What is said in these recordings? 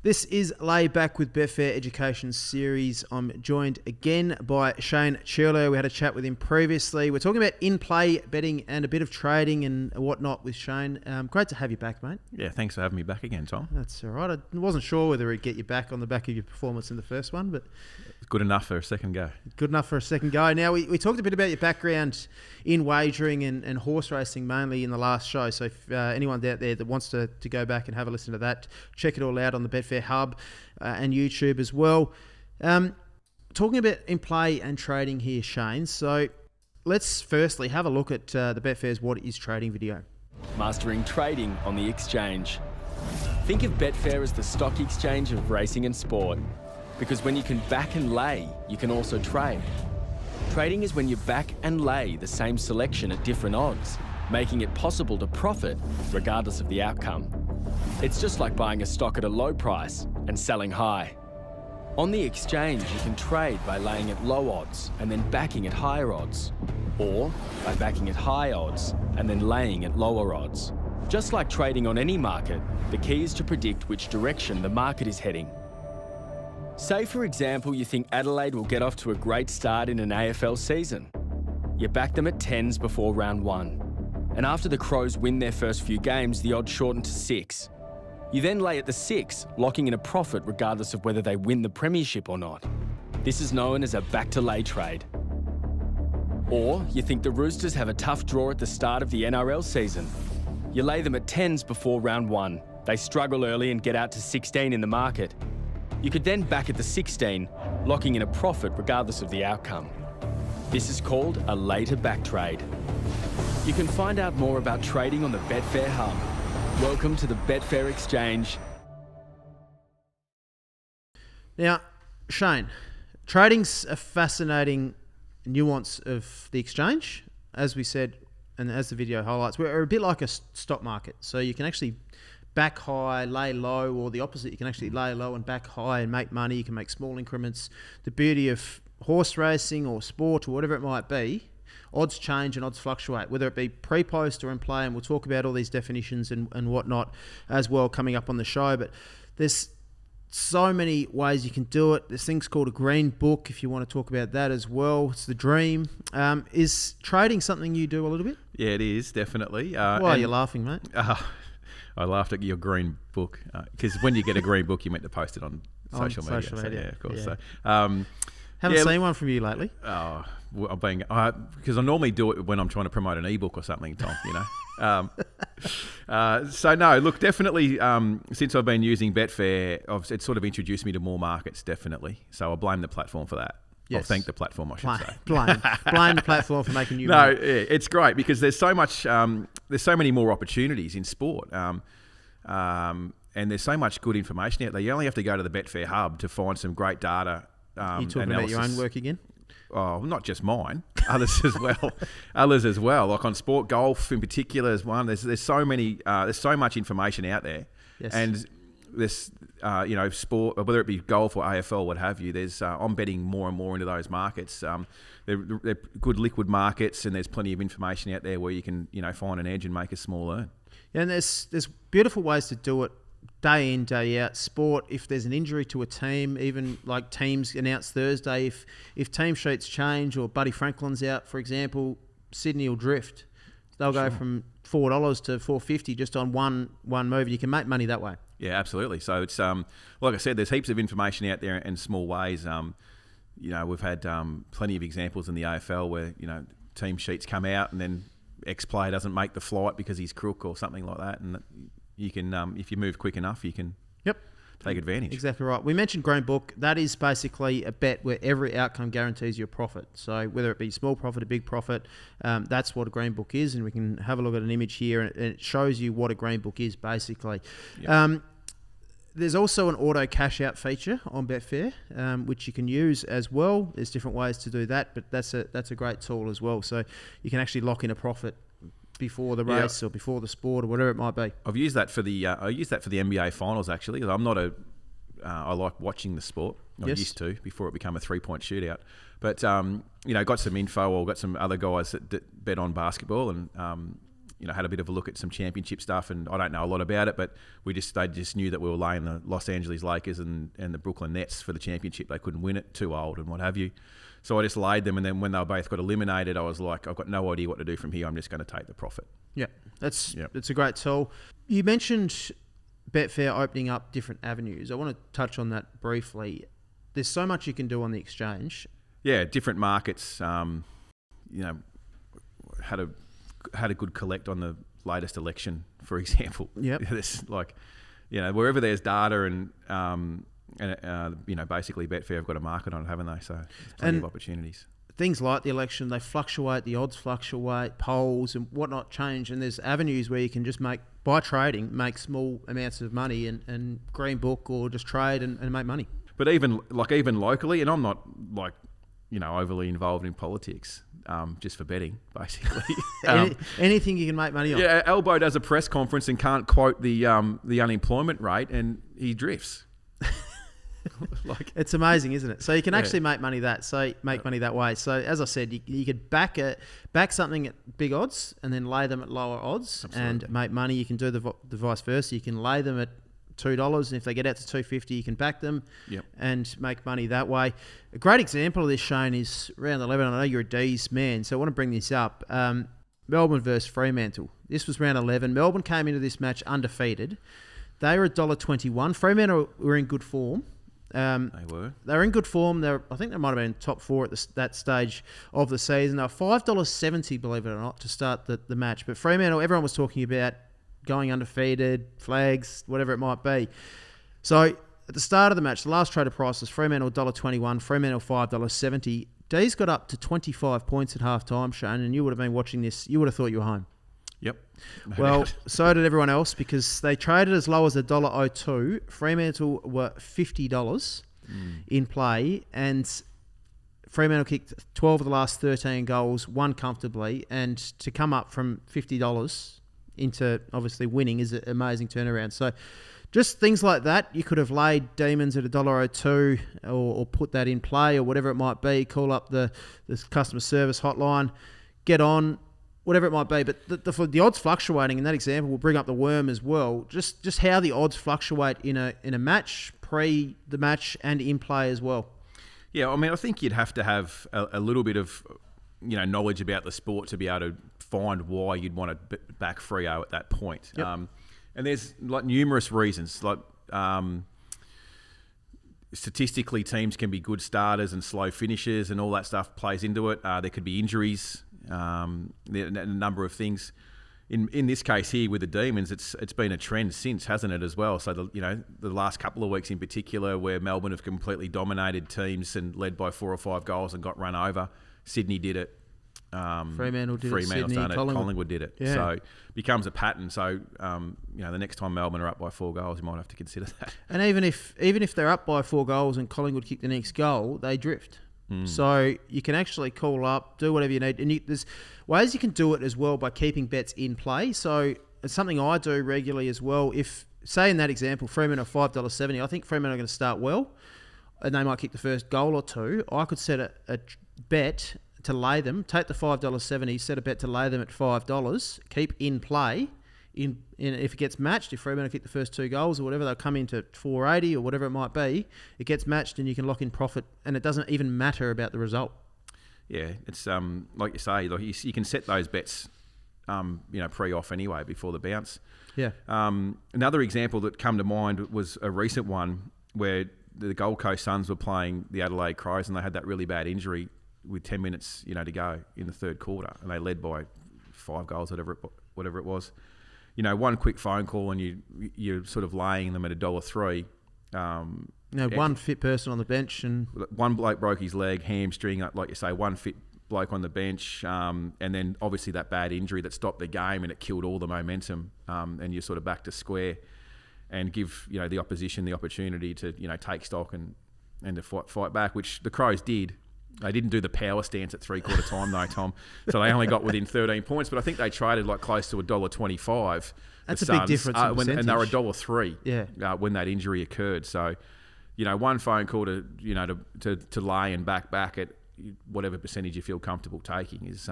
This is Lay Back with Betfair Education Series. I'm joined again by Shane Ciurleo. We had a chat with him previously. We're talking about in-play betting and a bit of trading and whatnot with Shane. Great to have you back, mate. Yeah, thanks for having me back again, Tom. That's all right. I wasn't sure whether we'd get you back on the back of your performance in the first one, but good enough for a second go. Good enough for a second go. Now, we talked a bit about your background in wagering and horse racing mainly in the last show. So if anyone out there that wants to go back and have a listen to that, check it all out on the Betfair Hub and YouTube as well. Talking about in-play and trading here, Shane. So let's firstly have a look at the Betfair's What is Trading video. Mastering trading on the exchange. Think of Betfair as the stock exchange of racing and sport. Because when you can back and lay, you can also trade. Trading is when you back and lay the same selection at different odds, making it possible to profit regardless of the outcome. It's just like buying a stock at a low price and selling high. On the exchange, you can trade by laying at low odds and then backing at higher odds, or by backing at high odds and then laying at lower odds. Just like trading on any market, the key is to predict which direction the market is heading. Say, for example, you think Adelaide will get off to a great start in an AFL season. You back them at 10s before round 1. And after the Crows win their first few games, the odds shorten to 6. You then lay at the 6, locking in a profit regardless of whether they win the premiership or not. This is known as a back-to-lay trade. Or you think the Roosters have a tough draw at the start of the NRL season. You lay them at 10s before round 1. They struggle early and get out to 16 in the market. You could then back at the 16, locking in a profit regardless of the outcome. This is called a later back trade. You can find out more about trading on the Betfair Hub. Welcome to the Betfair Exchange. Now, Shane, trading's a fascinating nuance of the exchange. As we said, and as the video highlights, we're a bit like a stock market. So you can actually back high, lay low, or the opposite. You can actually lay low and back high and make money. You can make small increments. The beauty of horse racing or sport or whatever it might be, odds change and odds fluctuate, whether it be pre-post or in play, and we'll talk about all these definitions and whatnot as well coming up on the show. But there's so many ways you can do it. There's things called a green book, if you want to talk about that as well. It's the dream. Is trading something you do a little bit? Yeah, it is, definitely. Why are you laughing, mate? I laughed at your green book because when you get a green book, you meant to post it on social media. Social media. So, yeah, of course. Yeah. So, haven't seen one from you lately. Because I normally do it when I'm trying to promote an ebook or something, Tom. You know. So no, look, definitely. Since I've been using Betfair, it's sort of introduced me to more markets, definitely. So I blame the platform for that. Yes. Or thank the platform, I should say. Blame the platform for making you. No, it's great because there's so much. There's so many more opportunities in sport, and there's so much good information out there. You only have to go to the Betfair Hub to find some great data. You talking about your own work again? Oh, not just mine. Others as well. Others as well. Like on sport, golf in particular is one. There's so many. There's so much information out there, yes. And this. Sport, whether it be golf or AFL, what have you, I'm betting more and more into those markets. They're good liquid markets, and there's plenty of information out there where you can, find an edge and make a small earn. Yeah, and there's beautiful ways to do it day in, day out. Sport, if there's an injury to a team, even like teams announce Thursday, if team sheets change or Buddy Franklin's out, for example, Sydney will drift. They'll go from $4 to $4.50 just on one move. You can make money that way. Yeah, absolutely. So it's like I said, there's heaps of information out there in small ways. We've had plenty of examples in the AFL where team sheets come out and then X player doesn't make the flight because he's crook or something like that, and you can if you move quick enough, you can take advantage. Exactly right. We mentioned green book. That is basically a bet where every outcome guarantees you a profit. So whether it be small profit, a big profit, that's what a green book is. And we can have a look at an image here, and it shows you what a green book is basically. Yep. There's also an auto cash out feature on Betfair, which you can use as well. There's different ways to do that, but that's a great tool as well. So you can actually lock in a profit before the race or before the sport or whatever it might be. I've used that for the NBA finals actually. I'm not I like watching the sport. I used to before it became a 3-point shootout. But got some info or got some other guys that bet on basketball, and had a bit of a look at some championship stuff, and I don't know a lot about it, but they just knew that we were laying the Los Angeles Lakers and the Brooklyn Nets for the championship. They couldn't win it, too old and what have you. So I just laid them, and then when they both got eliminated, I was like, I've got no idea what to do from here. I'm just going to take the profit. Yeah, it's a great tool. You mentioned Betfair opening up different avenues. I want to touch on that briefly. There's so much you can do on the exchange. Yeah, different markets. Had a good collect on the latest election, for example. Yep. Wherever there's data and basically Betfair have got a market on it, haven't they? So there's plenty of opportunities. Things like the election, they fluctuate, the odds fluctuate, polls and whatnot change, and there's avenues where you can just by trading, make small amounts of money and green book or just trade and make money. But even locally, and I'm not overly involved in politics, just for betting, basically. Anything you can make money on. Yeah, Elbow does a press conference and can't quote the unemployment rate, and he drifts. It's amazing, isn't it? So you can actually make money money that way. So as I said, you could back something at big odds and then lay them at lower odds. Absolutely. And make money. You can do the vice versa. You can lay them at $2, and if they get out to $2.50, you can back them and make money that way. A great example of this, Shane, is round 11. I know you're a D's man, so I want to bring this up. Melbourne versus Fremantle. This was round 11. Melbourne came into this match undefeated. They were $1.21. Fremantle were in good form. They were in good form. I think they might have been top 4 at that stage of the season. They were $5.70, believe it or not, to start the match. But Fremantle, everyone was talking about going undefeated, flags, whatever it might be. So at the start of the match, the last traded price was Fremantle $1.21, Fremantle $5.70. D's got up to 25 points at half time, Shane, and you would have been watching this. You would have thought you were home. Yep. Well, so did everyone else, because they traded as low as $1.02. Fremantle were $50 in play, and Fremantle kicked 12 of the last 13 goals, won comfortably, and to come up from $50 into obviously winning is an amazing turnaround. So just things like that, you could have laid Demons at $1.02 or put that in play or whatever it might be. Call up the customer service hotline, get on, whatever it might be. But the odds fluctuating in that example will bring up the worm as well. Just how the odds fluctuate in a match, pre the match and in play as well. Yeah, I mean, I think you'd have to have a little bit of knowledge about the sport to be able to find why you'd want to back Freo at that point. Yep. And there's numerous reasons. Statistically, teams can be good starters and slow finishers, and all that stuff plays into it. There could be injuries, a number of things. In this case here with the Demons, it's been a trend since, hasn't it, as well? So the last couple of weeks in particular, where Melbourne have completely dominated teams and led by 4 or 5 goals and got run over. Sydney did it. Fremantle did it. Sydney, done it. Collingwood did it. Yeah. So it becomes a pattern. So the next time Melbourne are up by 4 goals, you might have to consider that. And even if they're up by 4 goals and Collingwood kick the next goal, they drift. So you can actually call up, do whatever you need, and there's ways you can do it as well by keeping bets in play. So it's something I do regularly as well. If, say in that example, Fremantle are $5.70, I think Fremantle are going to start well, and they might kick the first goal or two. I could set a bet to lay them, take the $5.70, set a bet to lay them at $5, keep in play. If it gets matched, if Fremantle kick the first 2 goals or whatever, they'll come into $4.80 or whatever it might be. It gets matched and you can lock in profit, and it doesn't even matter about the result. Yeah, it's like you say, you can set those bets, pre-off anyway before the bounce. Yeah. Another example that come to mind was a recent one where the Gold Coast Suns were playing the Adelaide Crows, and they had that really bad injury with 10 minutes, to go in the third quarter, and they led by 5 goals, whatever it was. One quick phone call and you're sort of laying them at $1.03. One fit person on the bench, and one bloke broke his leg, hamstring, like you say, one fit bloke on the bench, and then obviously that bad injury that stopped the game and it killed all the momentum, and you're sort of back to square, and give the opposition the opportunity to take stock and to fight back, which the Crows did. They didn't do the power stance at 3/4 time though, Tom. So they only got within 13 points, but I think they traded close to $1.25. That's a big difference in percentage. And they were $1.03 when that injury occurred. So, one phone call to lay and back at whatever percentage you feel comfortable taking is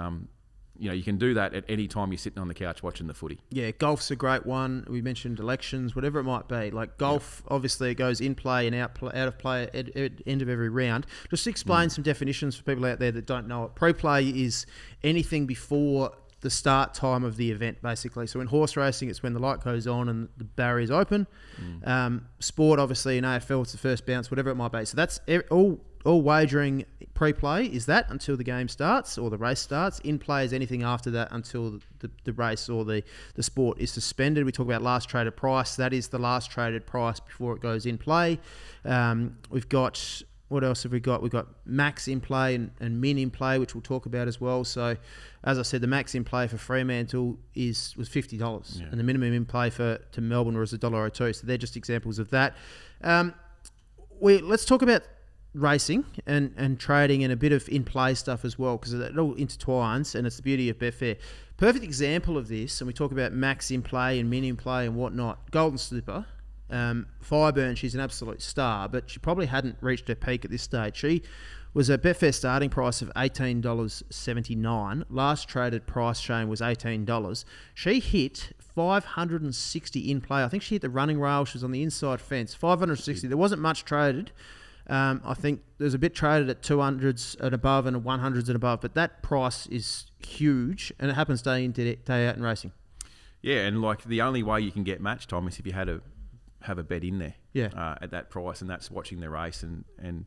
you can do that at any time you're sitting on the couch watching the footy. Yeah, golf's a great one. We mentioned elections, whatever it might be. Like golf, obviously, it goes in play and out of play at end of every round. Just explain some definitions for people out there that don't know it. Pre-play is anything before the start time of the event, basically. So in horse racing, it's when the light goes on and the barrier's open. Sport, obviously, in AFL, it's the first bounce, whatever it might be. So that's all wagering pre-play is that until the game starts or the race starts. In play is anything after that until the race or the sport is suspended. We talk about last traded price. That is the last traded price before it goes in play. We've got... What else have we got? We've got max in play and min in play, which we'll talk about as well. So, as I said, the max in play for Fremantle was $50, and the minimum in play to Melbourne was $1.02. So they're just examples of that. Let's talk about racing and trading and a bit of in play stuff as well, because it all intertwines, and it's the beauty of Betfair. Perfect example of this, and we talk about max in play and min in play and whatnot. Golden Slipper. Fireburn, she's an absolute star, but she probably hadn't reached her peak at this stage. She was a Betfair starting price of $18.79. Last traded price, Shane, was $18. She hit 560 in play. I think she hit the running rail. She was on the inside fence. 560. There wasn't much traded. I think there's a bit traded at 200s and above and 100s and above, but that price is huge, and it happens day in, day out in racing. Yeah, and like the only way you can get match, Tom, is if you have a bet in there at that price, and that's watching the race and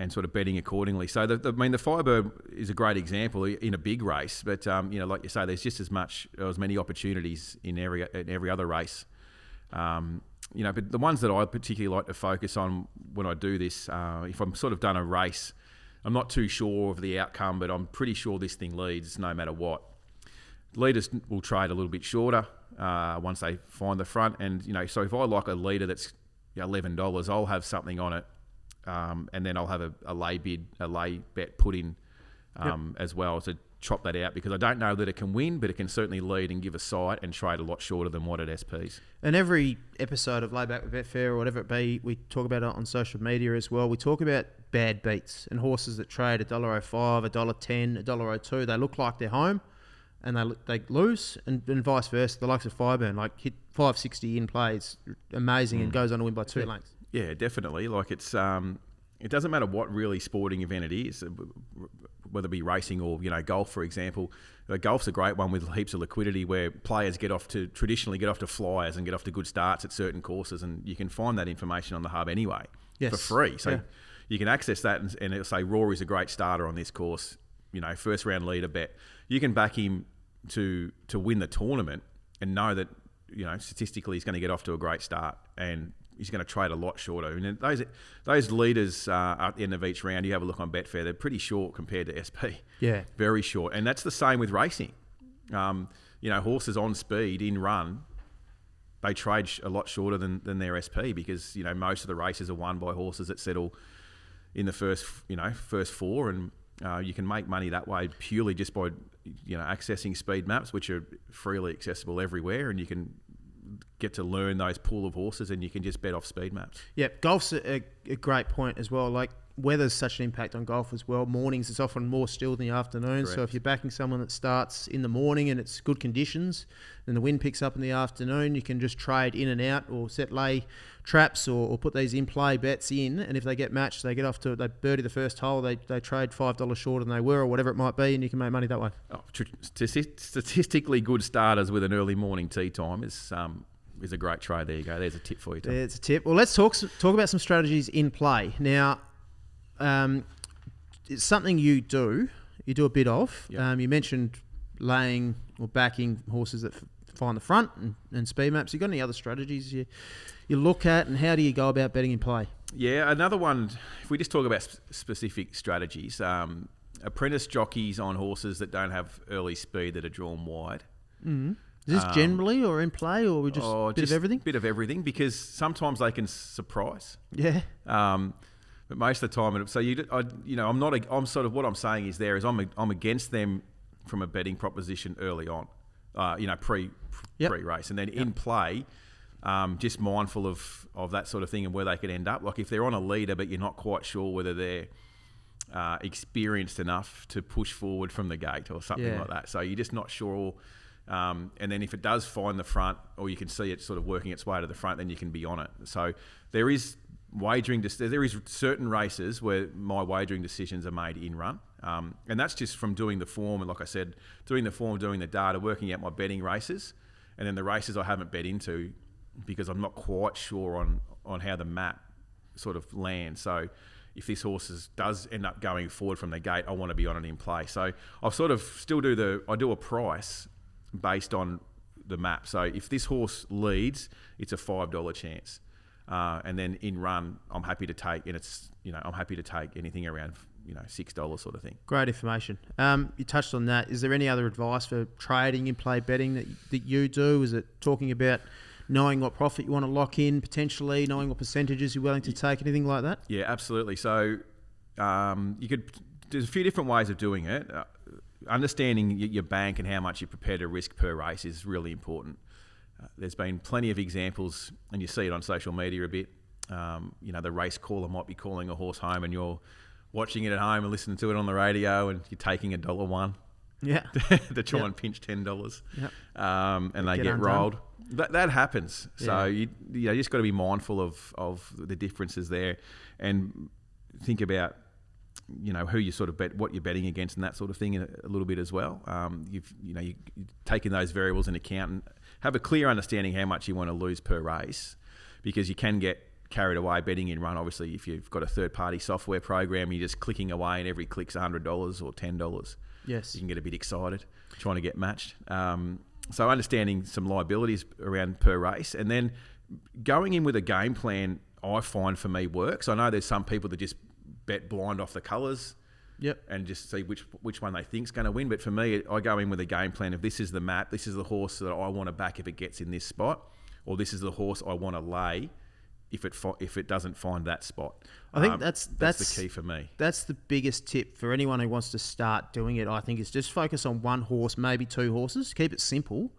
sort of betting accordingly. So, the Firebird is a great example in a big race, but, like you say, there's just as many opportunities in every other race. But the ones that I particularly like to focus on when I do this, if I'm sort of done a race, I'm not too sure of the outcome, but I'm pretty sure this thing leads no matter what. Leaders will trade a little bit shorter once they find the front, and so if I like a leader that's $11, I'll have something on it, and then I'll have a lay bet put in as well to chop that out, because I don't know that it can win, but it can certainly lead and give a sight and trade a lot shorter than what it SPs. And every episode of Layback with Betfair or whatever it be, we talk about it on social media as well. We talk about bad beats and horses that trade $1.05, $1.10, $1.02. They look like they're home, and they lose, and vice versa. The likes of Fireburn, hit 560 in play, it's amazing, and goes on to win by 2 lengths. Yeah, definitely. It's it doesn't matter what really sporting event it is, whether it be racing or golf, for example. Golf's a great one with heaps of liquidity, where players traditionally get off to flyers and get off to good starts at certain courses, and you can find that information on the hub anyway for free. So you can access that, and it'll say Rory's a great starter on this course. First round leader bet. You can back him to win the tournament and know that statistically he's going to get off to a great start and he's going to trade a lot shorter. And those leaders at the end of each round, you have a look on Betfair, they're pretty short compared to SP. Yeah, very short. And that's the same with racing. Horses on speed in run, they trade a lot shorter than their SP, because most of the races are won by horses that settle in the first four, and you can make money that way purely just by accessing speed maps, which are freely accessible everywhere, and you can get to learn those pool of horses, and you can just bet off speed maps. Yeah, golf's a great point as well. Weather's such an impact on golf as well. Mornings, it's often more still than the afternoon. Correct. So if you're backing someone that starts in the morning and it's good conditions, and the wind picks up in the afternoon, you can just trade in and out, or set lay traps, or put these in-play bets in. And if they get matched, they birdie the first hole, they trade $5 shorter than they were, or whatever it might be, and you can make money that way. Statistically good starters with an early morning tee time is a great trade. There you go. There's a tip for you, Tom. There's a tip. Well, let's talk about some strategies in play. Now, it's something you do a bit of. Yep. You mentioned laying or backing horses that find the front and speed maps. You got any other strategies you look at, and how do you go about betting in play? Yeah, another one, if we just talk about specific strategies, apprentice jockeys on horses that don't have early speed that are drawn wide. Mm-hmm. Is this generally or in play, or we just a bit of everything? Bit of everything, because sometimes they can surprise. Yeah. But most of the time, I'm sort of, what I'm saying is I'm against them from a betting proposition early on, pre-race, and then in play, just mindful of that sort of thing and where they could end up. Like if they're on a leader, but you're not quite sure whether they're experienced enough to push forward from the gate or something like that. So you're just not sure. And then if it does find the front, or you can see it sort of working its way to the front, then you can be on it. So there is wagering. There is certain races where my wagering decisions are made in run, and that's just from doing the form. And like I said, doing the form, doing the data, working out my betting races, and then the races I haven't bet into because I'm not quite sure on how the map sort of lands. So if this horse does end up going forward from the gate, I want to be on it in play. So I sort of still do a price based on the map. So if this horse leads, it's a $5 chance. And then in run, I'm happy to take, and it's, I'm happy to take anything around, $6 sort of thing. Great information. You touched on that. Is there any other advice for trading in play betting that you do? Is it talking about knowing what profit you want to lock in, potentially knowing what percentages you're willing to take, anything like that? Yeah, absolutely. So there's a few different ways of doing it. Understanding your bank and how much you're prepared to risk per race is really important. There's been plenty of examples, and you see it on social media a bit. The race caller might be calling a horse home, and you're watching it at home and listening to it on the radio, and you're taking $1.01. Yeah, to try and pinch $10. Yep. And they get rolled. That happens. So you just got to be mindful of the differences there, and think about who you sort of bet, what you're betting against, and that sort of thing a little bit as well. You've taken those variables into account and have a clear understanding how much you want to lose per race, because you can get carried away betting in run. Obviously, if you've got a third-party software program, you're just clicking away and every click's $100 or $10. Yes, you can get a bit excited trying to get matched. So understanding some liabilities around per race, and then going in with a game plan, I find for me works. I know there's some people that just bet blind off the colours, and just see which one they think's going to win. But for me, I go in with a game plan of, this is the map, this is the horse that I want to back if it gets in this spot, or this is the horse I want to lay if it doesn't find that spot. I think that's the key for me. That's the biggest tip for anyone who wants to start doing it. I think is just focus on one horse, maybe two horses. Keep it simple.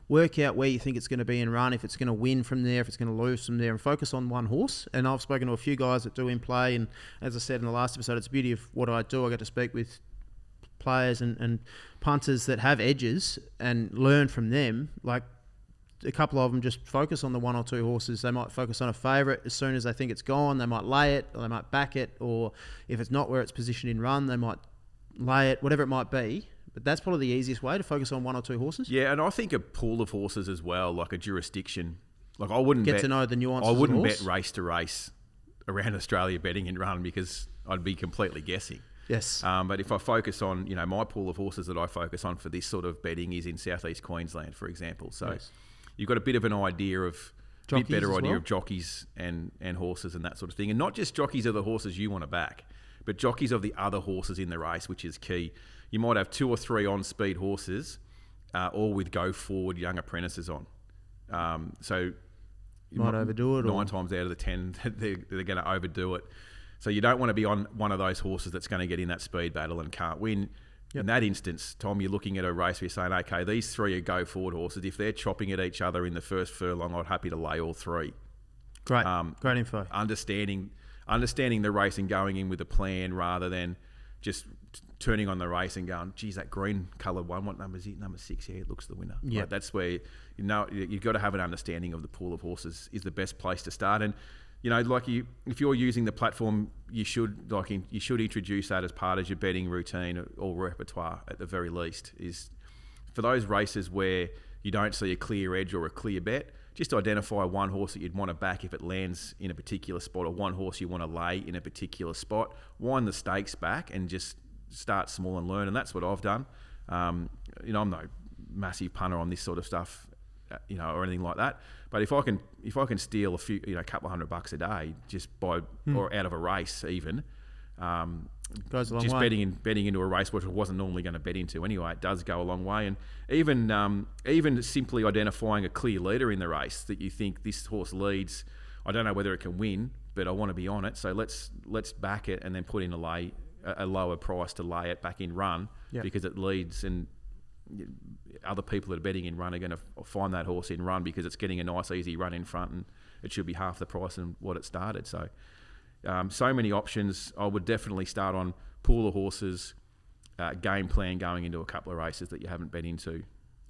Work out where you think it's going to be in run, if it's going to win from there, if it's going to lose from there, and focus on one horse. And I've spoken to a few guys that do in play, and as I said in the last episode, it's the beauty of what I do. I get to speak with players and punters that have edges and learn from them. Like, a couple of them just focus on the one or two horses. They might focus on a favourite. As soon as they think it's gone, they might lay it, or they might back it, or if it's not where it's positioned in run, they might lay it, whatever it might be. But that's probably the easiest way to focus on one or two horses. Yeah, and I think a pool of horses as well, like a jurisdiction. Like, I wouldn't get to know the nuances. I wouldn't of the horse. bet race to race around Australia betting in run, because I'd be completely guessing. Yes. But if I focus on, my pool of horses that I focus on for this sort of betting is in southeast Queensland, for example. So. Yes. You've got a bit of an idea of jockeys, a bit better idea of jockeys and horses and that sort of thing. And not just jockeys of the horses you want to back, but jockeys of the other horses in the race, which is key. You might have 2 or 3 on-speed horses, all with go-forward young apprentices on. So you might overdo it. 9 times out of the 10, they're going to overdo it. So you don't want to be on one of those horses that's going to get in that speed battle and can't win. Yep. In that instance, Tom, you're looking at a race where you're saying, okay, these 3 are go-forward horses. If they're chopping at each other in the first furlong, I'd happy to lay all 3. Great, great info. Understanding the race and going in with a plan rather than just turning on the race and going, geez, that green coloured one, what number is it? Number 6, yeah, it looks the winner. Yeah, like, that's where you've got to have an understanding of the pool of horses is the best place to start. And if you're using the platform, you should introduce that as part of your betting routine or repertoire at the very least. Is for those races where you don't see a clear edge or a clear bet, just identify one horse that you'd want to back if it lands in a particular spot, or one horse you want to lay in a particular spot. Wind the stakes back and just start small and learn. And that's what I've done. I'm no massive punter on this sort of stuff, or anything like that. But if I can steal a couple of $100 a day just by or out of a race even, goes a long just way. betting into a race which I wasn't normally going to bet into anyway, it does go a long way. And even simply identifying a clear leader in the race that you think this horse leads, I don't know whether it can win, but I want to be on it, so let's back it and then put in a lower price to lay it back in run, because it leads, and other people that are betting in run are going to find that horse in run because it's getting a nice easy run in front, and it should be half the price than what it started. So so many options. I would definitely start on pool of horses, game plan going into a couple of races that you haven't been into.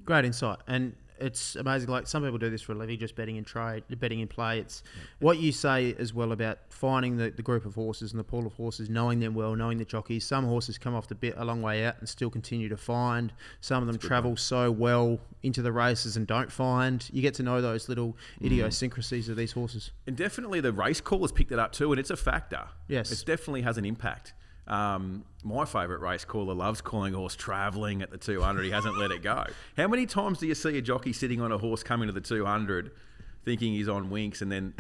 Great insight. And it's amazing. Like, some people do this for a living, just betting in trade, betting in play. It's what you say as well about finding the group of horses and the pool of horses, knowing them well, knowing the jockeys. Some horses come off the bit a long way out and still continue to find. Some of them travel so well into the races and don't find. You get to know those little idiosyncrasies of these horses. And definitely the race call has picked it up too, and it's a factor. Yes. It definitely has an impact. My favourite race caller loves calling a horse travelling at the 200. He hasn't let it go. How many times do you see a jockey sitting on a horse coming to the 200 thinking he's on winks and then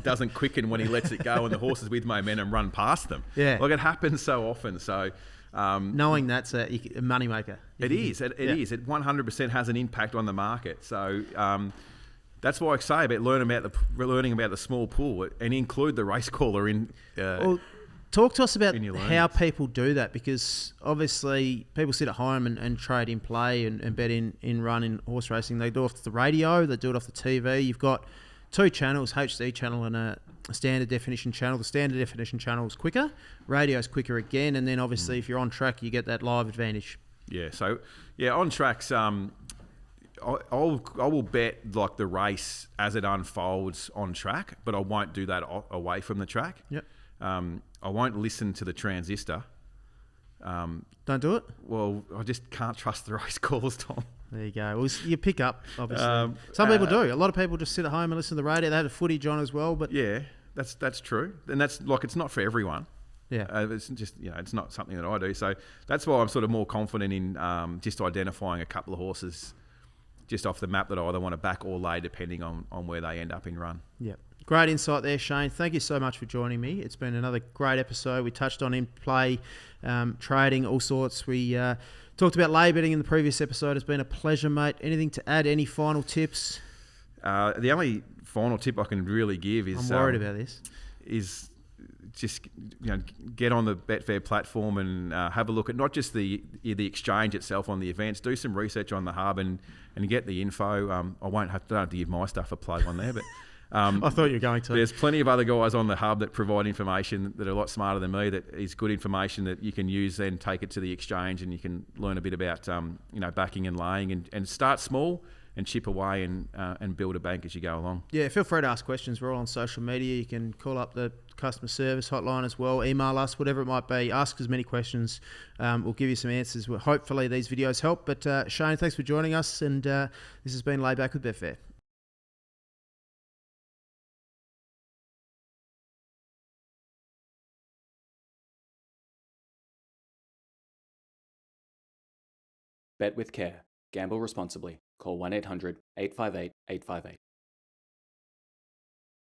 doesn't quicken when he lets it go and the horses with momentum run past them? Yeah. It happens so often. So knowing that's a moneymaker. It is. It is. It 100% has an impact on the market. So that's why I say about learning about the small pool and include the race caller in. Talk to us about how people do that, because obviously people sit at home and trade in play and bet in run in horse racing. They do it off the radio, they do it off the TV. You've got 2 channels, HD channel and a standard definition channel. The standard definition channel is quicker, radio is quicker again, and then obviously if you're on track, you get that live advantage. Yeah, so on tracks, I will bet like the race as it unfolds on track, but I won't do that away from the track. Yep. I won't listen to the transistor. Don't do it? Well, I just can't trust the race calls, Tom. There you go. Well, you pick up, obviously. Some people do. A lot of people just sit at home and listen to the radio. They have the footage on as well. But yeah, that's true. And that's it's not for everyone. Yeah. It's just, it's not something that I do. So that's why I'm sort of more confident in just identifying a couple of horses just off the map that I either want to back or lay, depending on where they end up in run. Yeah. Great insight there, Shane. Thank you so much for joining me. It's been another great episode. We touched on in-play, trading, all sorts. We talked about lay betting in the previous episode. It's been a pleasure, mate. Anything to add? Any final tips? The only final tip I can really give is... I'm worried about this. Is just get on the Betfair platform and have a look at not just the exchange itself on the events. Do some research on the hub and get the info. I don't have to give my stuff a plug on there, but... I thought you were going to. There's plenty of other guys on the hub that provide information that are a lot smarter than me. That is good information that you can use, then take it to the exchange, and you can learn a bit about backing and laying, and start small and chip away and build a bank as you go along. Yeah, feel free to ask questions. We're all on social media. You can call up the customer service hotline as well, email us, whatever it might be. Ask as many questions. We'll give you some answers. Hopefully these videos help. But Shane, thanks for joining us, and this has been Laid Back with Betfair. Bet with care. Gamble responsibly. Call 1-800-858-858.